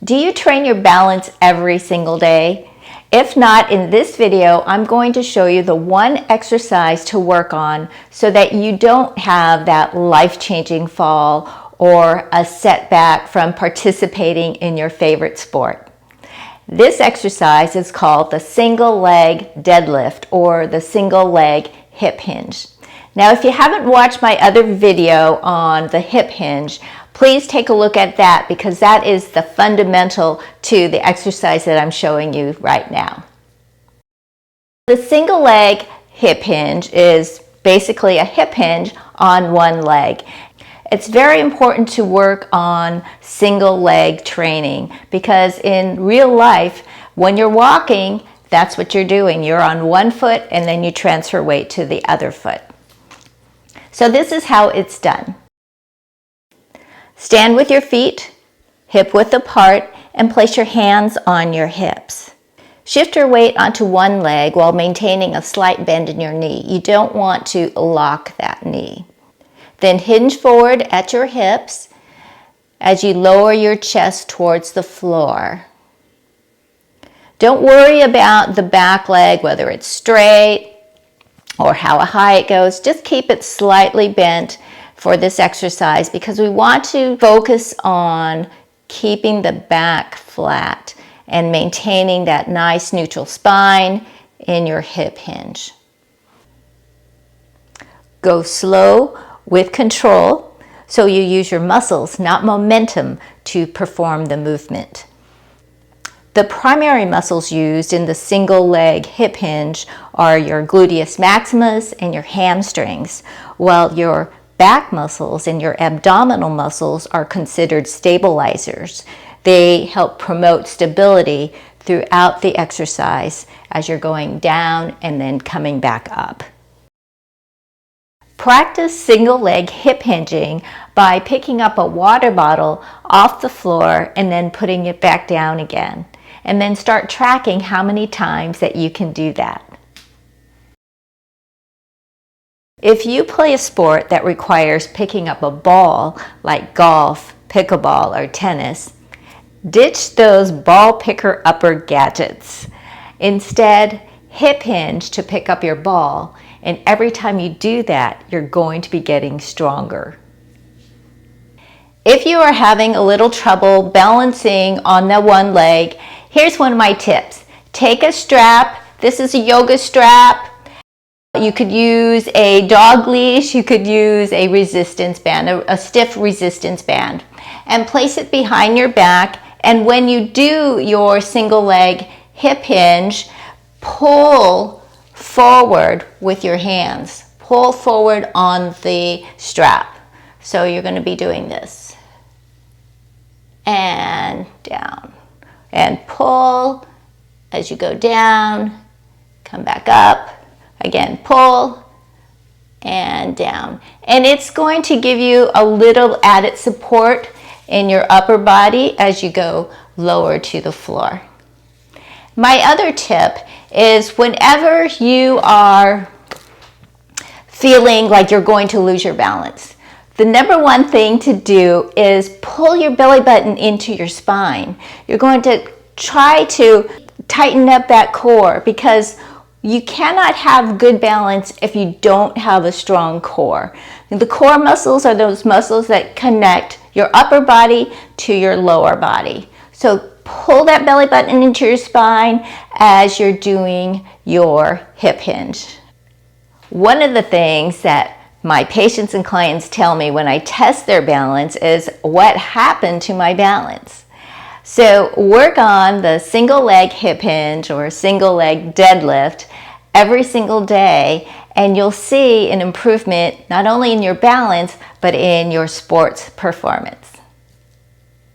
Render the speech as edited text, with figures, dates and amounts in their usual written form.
Do you train your balance every single day? If not, in this video, I'm going to show you the one exercise to work on so that you don't have that life-changing fall or a setback from participating in your favorite sport. This exercise is called the single leg deadlift or the single leg hip hinge. Now, if you haven't watched my other video on the hip hinge, please take a look at that because that is the fundamental to the exercise that I'm showing you right now. The single leg hip hinge is basically a hip hinge on one leg. It's very important to work on single leg training because in real life, when you're walking, that's what you're doing. You're on one foot and then you transfer weight to the other foot. So this is how it's done. Stand with your feet hip width apart and place your hands on your hips. Shift your weight onto one leg while maintaining a slight bend in your knee. You don't want to lock that knee. Then hinge forward at your hips as you lower your chest towards the floor. Don't worry about the back leg, whether it's straight or how high it goes. Just keep it slightly bent for this exercise because we want to focus on keeping the back flat and maintaining that nice neutral spine in your hip hinge. Go slow with control so you use your muscles, not momentum, to perform the movement. The primary muscles used in the single leg hip hinge are your gluteus maximus and your hamstrings, while your back muscles and your abdominal muscles are considered stabilizers. They help promote stability throughout the exercise as you're going down and then coming back up. Practice single leg hip hinging by picking up a water bottle off the floor and then putting it back down again. And then start tracking how many times that you can do that. If you play a sport that requires picking up a ball like golf, pickleball, or tennis, ditch those ball picker upper gadgets. Instead, hip hinge to pick up your ball, and every time you do that, you're going to be getting stronger. If you are having a little trouble balancing on the one leg, here's one of my tips. Take a strap. This is a yoga strap. You could use a dog leash. You could use a resistance band, a stiff resistance band, and place it behind your back. And when you do your single leg hip hinge, pull forward with your hands. Pull forward on the strap. So you're going to be doing this. And down. And pull as you go down. Come back up. Again, pull and down. And it's going to give you a little added support in your upper body as you go lower to the floor. My other tip is whenever you are feeling like you're going to lose your balance, the number one thing to do is pull your belly button into your spine. You're going to try to tighten up that core because you cannot have good balance if you don't have a strong core. The core muscles are those muscles that connect your upper body to your lower body. So pull that belly button into your spine as you're doing your hip hinge. One of the things that my patients and clients tell me when I test their balance is, what happened to my balance? So work on the single leg hip hinge or single leg deadlift every single day and you'll see an improvement not only in your balance but in your sports performance.